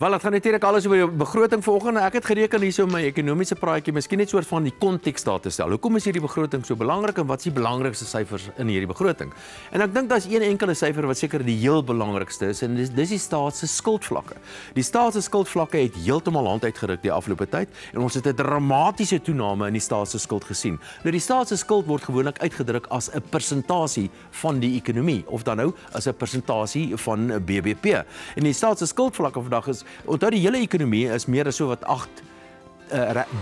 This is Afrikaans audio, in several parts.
Wel, dit gaan natuurlik alles oor die begroting vanoggend. Ek het gereken hierso my ekonomiese praatjie, miskien net soort van die konteks daar te stel. Hoekom is hierdie begroting so belangrik en wat is die belangrikste syfers in hierdie begroting? En ek dink daar's een enkele syfer wat seker die heel belangrikste is en dis die staat se skuldvlakke. Die staat se skuldvlakke het heeltemal hand uitgeruk die afgelope tyd en ons het 'n dramatiese toename in die staat se skuld gesien. Nou die staat se skuld word gewoonlik uitgedruk as 'n persentasie van die ekonomie of dan nou as 'n persentasie van BBP. En die staat se skuldvlakke vandag is onthou die hele ekonomie is meer as so wat 8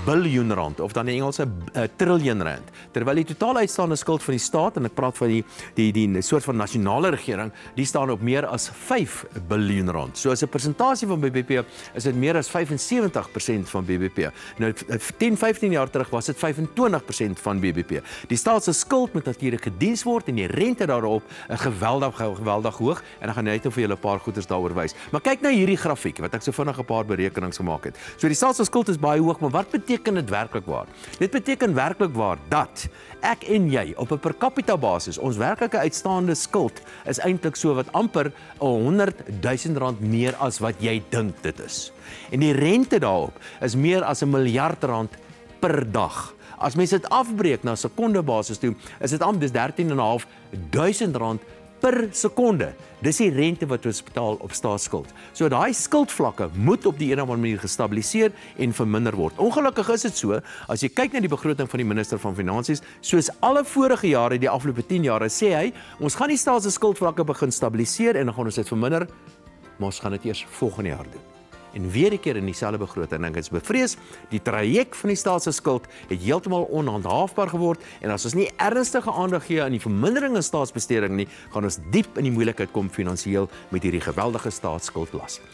biljoen rand of dan in Engels 'n triljoen rand. Terwyl die totale uitstaande skuld van die staat en ek praat van die soort van nasionale regering, die staan op meer as 5 biljoen rand. So as 'n persentasie van BBP is dit meer as 75% van BBP. Nou 10-15 jaar terug was dit 25% van BBP. Die staat se skuld moet natuurlik gediens word en die rente daarop is geweldig hoog en ek gaan net vir julle 'n paar goeders daaroor wys. Maar kyk na hierdie grafiek wat ek so vinnig 'n paar berekenings gemaak het. So die staat se skuld is baie hoog, maar wat beteken dit werklik waar? Dit beteken werklik waar dat ek en jy op 'n per capita basis, ons werklike uitstaande skuld is eintlik so wat amper 100 000 rand meer as wat jy dink dit is. En die rente daarop is meer as 1 miljard rand per dag. As mens dit afbreek na sekondebasis toe, is dit dis 13.500 rand per sekonde. Dis die rente wat ons betaal op staatsskuld. So daai skuldvlakke moet op die een of ander manier gestabiliseer en verminder word. Ongelukkig is dit so, as jy kyk na die begroting van die minister van Finansies, soos alle vorige jare, die afgelope 10 jare, sê hy, ons gaan die staats se skuldvlakke begin stabiliseer en dan gaan ons dit verminder, maar ons gaan dit eers volgende jaar doen. En weer 'n keer in dieselfde begroting. Ek is bevrees, die traject van die staat se skuld het heeltemal onhandhaafbaar geword en as ons nie ernstige aandag gee aan die vermindering in staatsbesteding nie, gaan ons diep in die moeilikheid kom finansiëel met hierdie geweldige staatskuldlas.